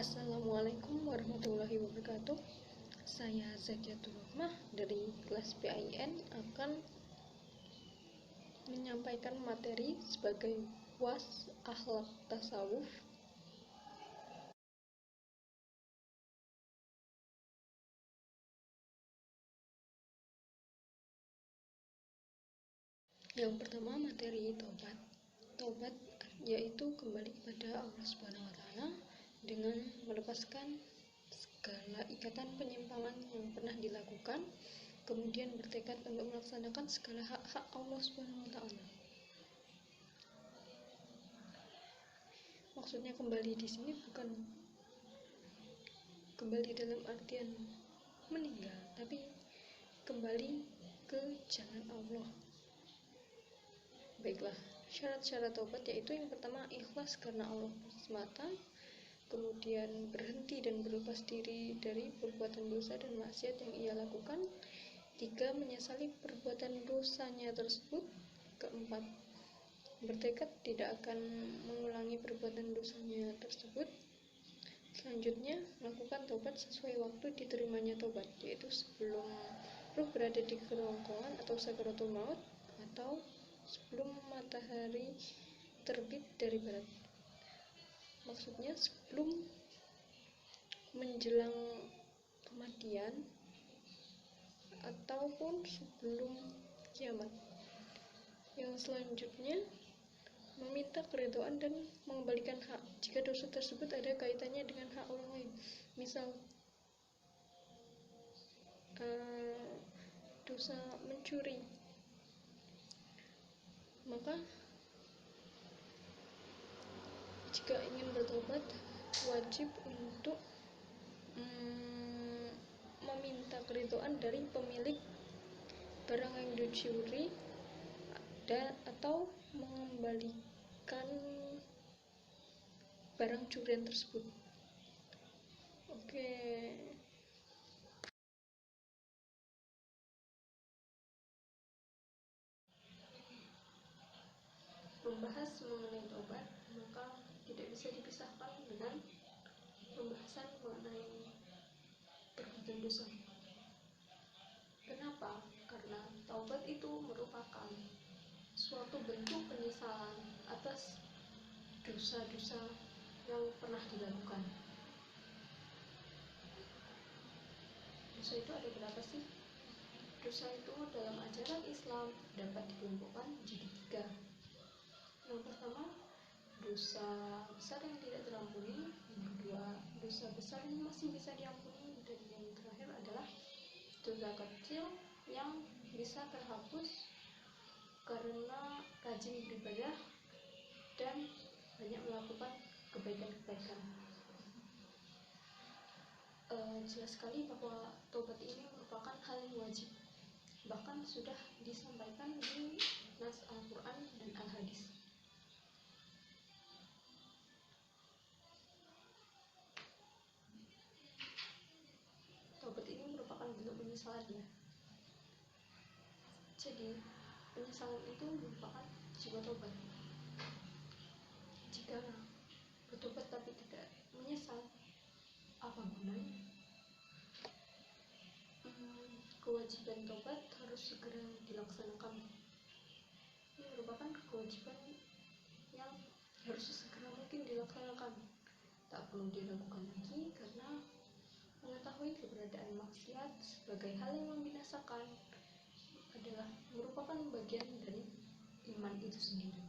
Assalamualaikum warahmatullahi wabarakatuh. Saya Zadiatul Rahmah dari kelas PAIN akan menyampaikan materi sebagai was akhlak tasawuf. Yang pertama, materi taubat. Taubat yaitu kembali kepada Allah Subhanahu wa taala dengan melepaskan segala ikatan penyimpangan yang pernah dilakukan, kemudian bertekad untuk melaksanakan segala hak-hak Allah Subhanahu wa taala. Maksudnya kembali di sini bukan kembali dalam artian meninggal, tapi kembali ke jalan Allah. Baiklah, syarat-syarat taubat yaitu yang pertama ikhlas karena Allah semata, kemudian berhenti dan berlepas diri dari perbuatan dosa dan maksiat yang ia lakukan. 3. Menyesali perbuatan dosanya tersebut. 4. Bertekad tidak akan mengulangi perbuatan dosanya tersebut. Selanjutnya, melakukan taubat sesuai waktu diterimanya taubat, yaitu sebelum ruh berada di kerongkongan atau sakaratul maut, atau sebelum matahari terbit dari barat. Maksudnya sebelum menjelang kematian ataupun sebelum kiamat. Yang selanjutnya, meminta keridhaan dan mengembalikan hak jika dosa tersebut ada kaitannya dengan hak orang lain. Misal dosa mencuri, maka jika ingin bertobat wajib untuk meminta keridhaan dari pemilik barang yang dicuri atau mengembalikan barang curian tersebut. Oke. Membahas mengenai taubat, maka tidak bisa dipisahkan dengan pembahasan mengenai perbuatan dosa. Kenapa? Karena taubat itu merupakan suatu bentuk penyesalan atas dosa-dosa yang pernah dilakukan. Dosa itu ada berapa sih? Dosa itu dalam ajaran Islam dapat dikelompokkan menjadi 3. Yang pertama, dosa besar yang tidak terampuni. Yang kedua, dosa besar yang masih bisa diampuni. Dan yang terakhir adalah dosa kecil yang bisa terhapus karena rajin beribadah dan banyak melakukan kebaikan-kebaikan. Jelas sekali bahwa taubat ini merupakan hal yang wajib, bahkan sudah disampaikan di nas Al-Quran dan Al-Hadis. Taubat ini merupakan bentuk penyesalan ya. Jadi penyesalan itu merupakan sebuah taubat. Jika bertobat tapi tidak menyesal, apa gunanya? Kewajiban taubat harus segera dilaksanakan. Ini merupakan kewajiban yang harus segera mungkin dilaksanakan. Tak perlu diragukan lagi karena mengetahui keberadaan maksiat sebagai hal yang membinasakan adalah merupakan bagian dari iman itu sendiri.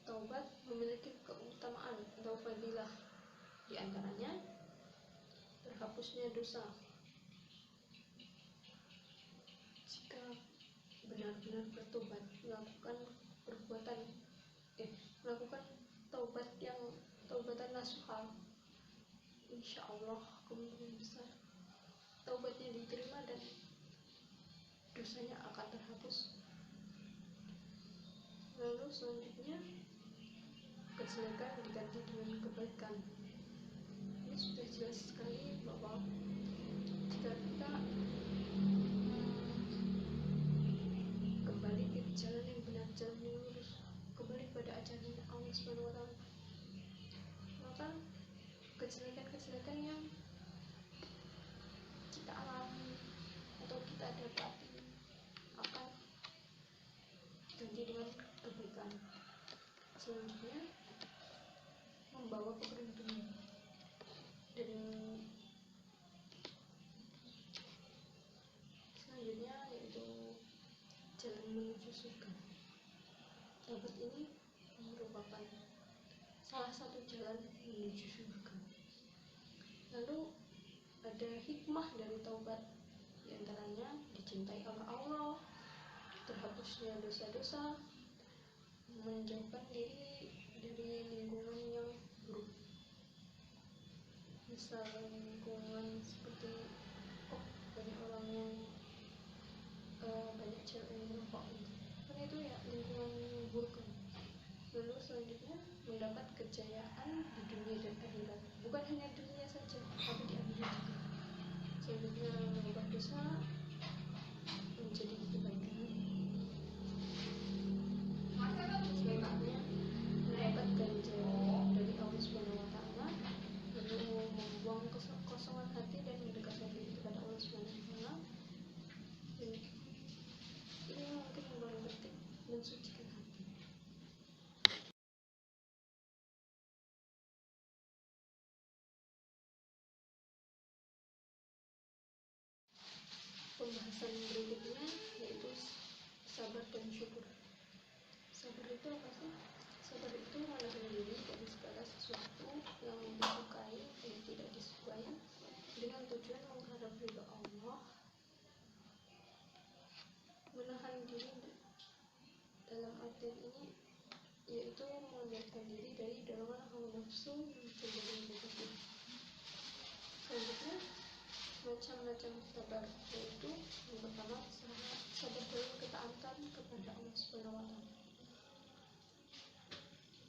Taubat memiliki keutamaan atau fadilah, di antaranya terhapusnya dosa. Jika benar-benar bertobat, melakukan taubat yang taubatan nasuha, insya Allah kemungkinan besar taubatnya diterima dan dosanya akan terhapus. Lalu selanjutnya, kejelekan diganti dengan kebaikan. Ini sudah jelas sekali bahwa jika kita kembali ke jalan yang benar, jalan yang lurus, kembali pada ajaran Allah Subhanahu wa Ta'ala, maka kejelekan-kejelekan yang kita alami atau kita dapati akan ganti dengan kebaikan. Selanjutnya membawa keberuntungan, dan selanjutnya yaitu jalan menuju surga. Taubat ini merupakan salah satu jalan menuju surga. Lalu ada hikmah dari taubat, diantaranya dicintai oleh Allah, terhapusnya dosa-dosa, menjauhkan diri dari lingkungan yang buruk, misal lingkungan seperti banyak orang yang banyak cewek yang merokok gitu, karena itu ya lingkungan yang buruk kan. Lalu selanjutnya mendapat kejayaan di dunia dan akhirat, bukan hanya dunia saja tapi di akhirat juga. Selanjutnya mengubah dosa menjadi kebaikan. Selanjutnya mendapat ganjaran dari Allah Subhanahu wa Ta'ala, lalu membuang kekosongan hati dan mendekatkan diri kepada Allah Subhanahu wa Ta'ala. Dan ini mungkin yang paling penting, mensucikan hati. Pembahasan berikutnya yaitu sabar dan syukur. Sabar itu apa sih? Sabar itu menahan diri dari segala sesuatu yang disukai dan tidak disukai dengan tujuan mengharap ridho Allah. Menahan diri dalam artian ini yaitu mengendalikan diri dari dorongan hawa nafsu yang cenderung negatif. Selanjutnya macam-macam sabar, yaitu yang pertama sabar dalam ketaatan kepada Allah Subhanahu wa Ta'ala.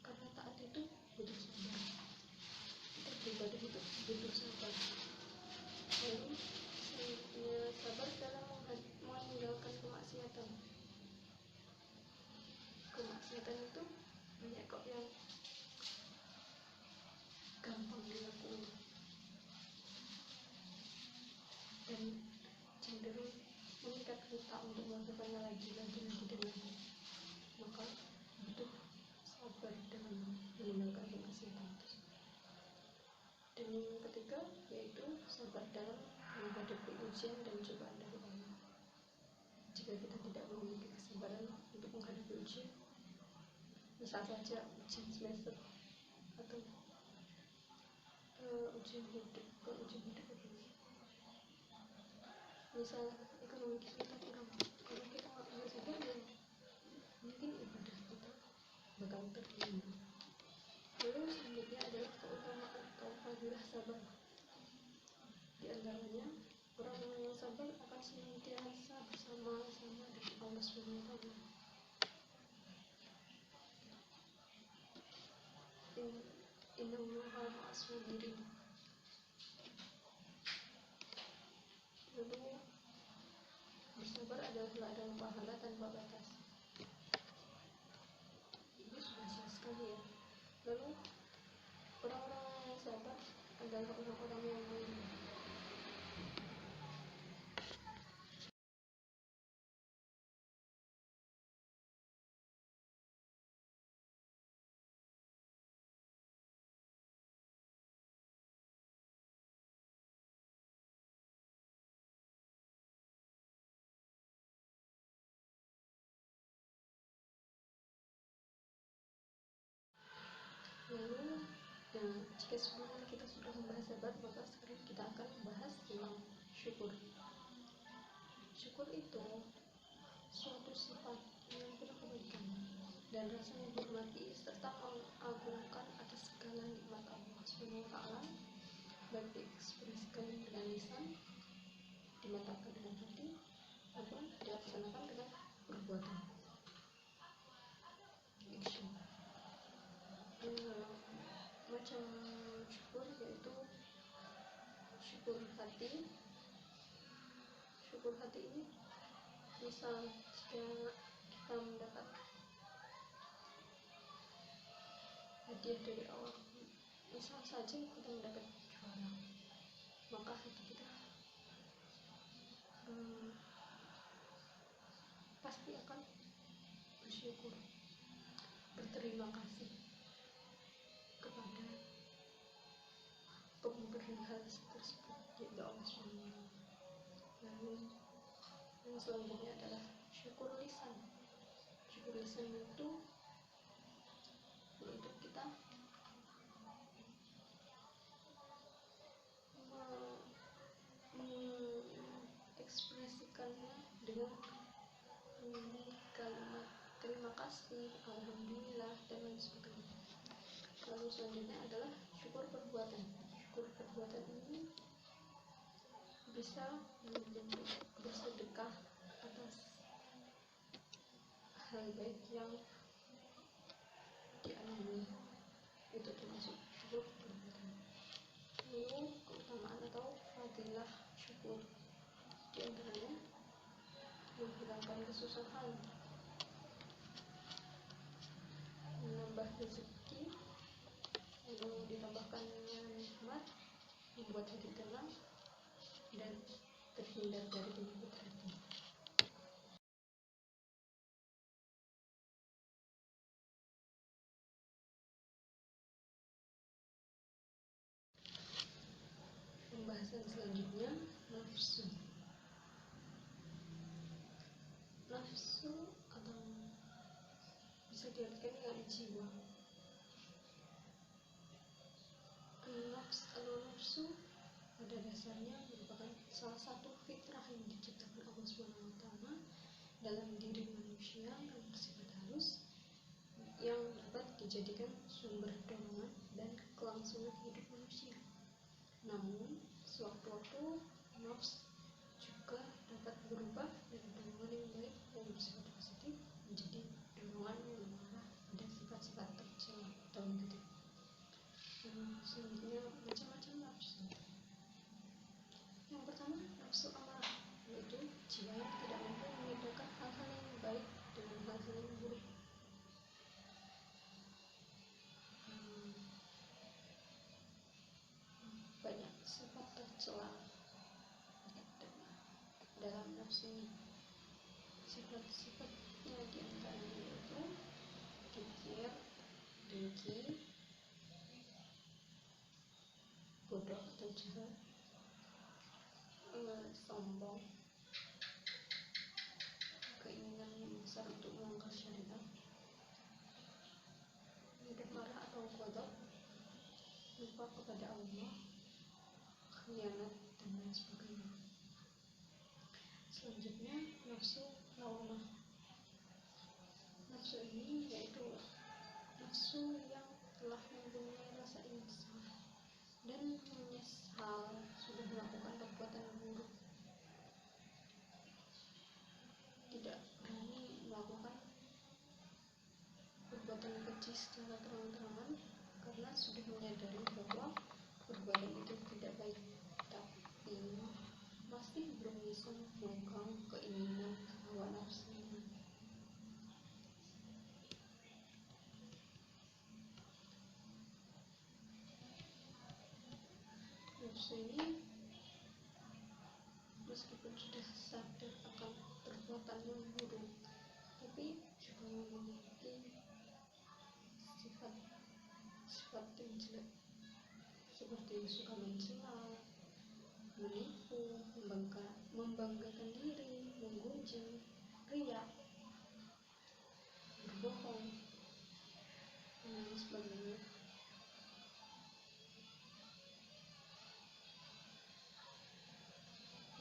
Karena taat itu butuh sabar, kita beribadah itu butuh sabar. Lalu selanjutnya sabar dalam meninggalkan kemaksiatan. Kemaksiatan itu banyak kok yang gampang dilakukan dan cenderung mengikat kita untuk melakukannya lagi dan lagi. Maka butuh sabar dalam meninggalkan kemaksiatan itu. Dan yang ketiga yaitu sabar dalam menghadapi ujian dan cobaan dari Allah. Jika kita tidak memiliki kesabaran untuk menghadapi ujian, misal saja ujian semester atau ujian hidup misal ekonomi kita kurang, kalau kita nggak punya sabar ya mungkin ibadah kita bakal terganggu. Lalu selanjutnya adalah keutamaan atau fadilah sabar. Di antaranya orang yang sabar akan senantiasa bersama-sama dengan Allah Subhanahu wa Ta'ala. Innallaha ma'as sabirin. Lalu bersabar adalah ladang pahala tanpa batas. Ini sudah jelas sekali ya. Lalu orang-orang yang sabar adalah orang-orang yang mulia. Lalu, jika sebelumnya kita sudah membahas sabar, maka sekarang kita akan membahas tentang syukur. Syukur itu suatu sifat yang penuh kebaikan dan rasa menghormati serta mengagungkan atas segala nikmat Allah Subhanahu wa Ta'ala, baik diekspresikan dengan lisan, dimantapkan dengan hati, maupun dilaksanakan dengan perbuatan. Action. Macam syukur yaitu syukur hati, syukur hati ini misal jika kita mendapat hadiah dari Allah, misal saja kita mendapat juara, maka hati kita pasti akan bersyukur, berterima kasih kepada pemberi hal tersebut, yaitu Allah SWT. Lalu yang selanjutnya adalah syukur lisan. Syukur lisan itu yaitu kita mengekspresikannya dengan kalimat terima kasih, alhamdulillah, dan lain sebagainya. Lalu selanjutnya adalah syukur perbuatan. Syukur perbuatan ini bisa menjadi bersedekah atas hal baik yang dialami, itu termasuk syukur perbuatan. Lalu keutamaan atau fadilah syukur, di antaranya menghilangkan kesusahan, menambah rezeki, lalu ditambahkannya nikmat, membuat hati tenang dan terhindar dari penyakit hati. Pembahasan selanjutnya, nafsu. Nafsu atau bisa diartikan dengan jiwa. Nafsu pada dasarnya merupakan salah satu fitrah yang diciptakan Allah SWT dalam diri manusia yang bersifat halus, yang dapat dijadikan sumber dorongan dan kelangsungan hidup manusia. Namun sewaktu-waktu nafsu juga dapat berubah dari dorongan yang baik yang bersifat positif menjadi dorongan yang marah dan sifat-sifat tercela atau negatif. Selanjutnya macam-macam nafsu. Yang pertama, nafsu amarah, yaitu jiwa yang tidak mampu membedakan hal-hal yang baik dengan hal-hal yang buruk. Banyak sifat tercela dalam nafsu ini. Sifat-sifatnya diantaranya yaitu kikir, dengki, bodoh atau jahat, sombong, keinginan yang besar untuk melanggar syariat, mudah marah atau ghadab, lupa kepada Allah, khianat, dan lain sebagainya. Selanjutnya, nafsu lawamah. Nafsu ini yaitu nafsu yang telah mempunyai rasa insaf dan menyesal sudah melakukan perbuatan buruk, tidak berani melakukan perbuatan keji secara terang-terangan karena sudah menyadari bahwa perbuatan itu tidak baik, tapi masih belum bisa membungkam keinginan hawa nafsunya. Nafsu ini meskipun sudah sadar akan perbuatan yang buruk, tapi juga memiliki sifat yang jelek seperti suka mencela, menipu, membanggakan diri, menggunjing, riya, berbohong, dan lain sebagainya.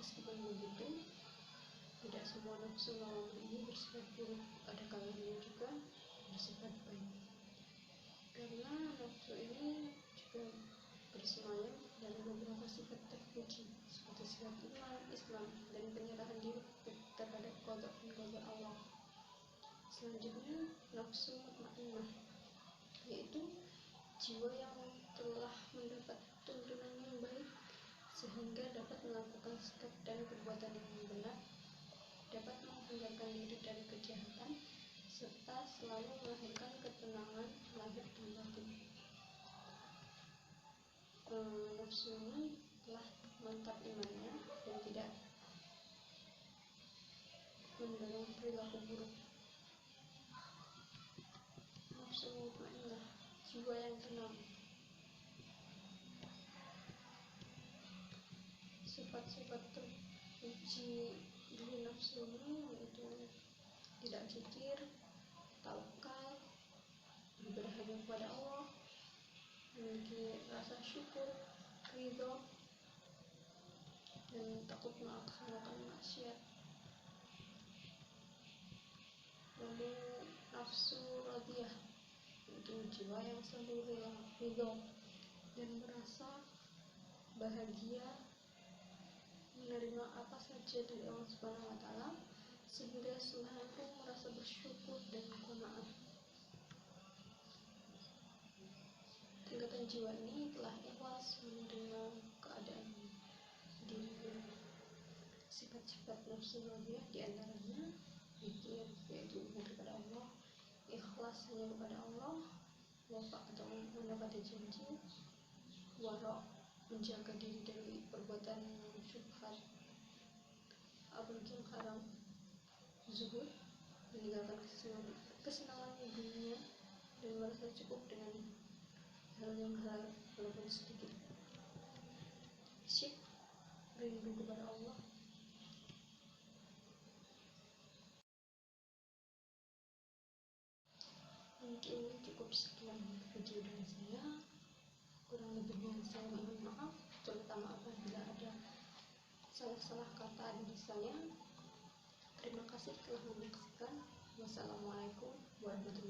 Meskipun begitu, tidak semua nafsu lawamah ini bersifat buruk, ada kalanya juga bersifat baik. Karena nafsu ini juga bersemayam dari beberapa sifat terpuji seperti sifat iman, Islam, dan penyerahan diri terhadap qada dan qadar Allah. Selanjutnya, nafsu mutmainnah, yaitu jiwa yang telah mendapat tuntunan yang baik sehingga dapat melakukan sikap dan perbuatan yang benar, dapat menghindarkan diri dari kejahatan, serta selalu melahirkan ketenangan lahir dan batin. Nafsu ini telah mantap imannya dan tidak mendorong perilaku buruk. Nafsu mutmainnah, jiwa yang tenang. Sifat-sifat terpuji dari nafsu ini yaitu tidak kikir, tawakal, beribadah hanya kepada Allah, memiliki rasa syukur, ridho, dan takut melaksanakan maksiat. Lalu nafsu radiyah, yaitu jiwa yang selalu ridho dan merasa bahagia menerima apa saja dari Allah Subhanahu wa Ta'ala, sehingga selalu merasa bersyukur dan qanaah. Tingkatan jiwa ini telah ikhlas menerima keadaan dirinya. Sifat-sifat nafsu radiyah diantaranya zikir, yaitu ingat kepada Allah, ikhlas hanya kepada Allah, wafa atau menepati janji, wara menjaga diri dari perbuatan syubhat, apalagi yang haram, zuhud meninggalkan kesenangan dunia dan merasa cukup dengan hal yang halal walaupun sedikit, syik rindu kepada Allah. Mungkin cukup sekian video dari saya, kurang lebihnya saya mohon maaf, terutama apabila ada salah-salah kata dari saya. Terima kasih telah menyaksikan. Wassalamualaikum warahmatullahi wabarakatuh.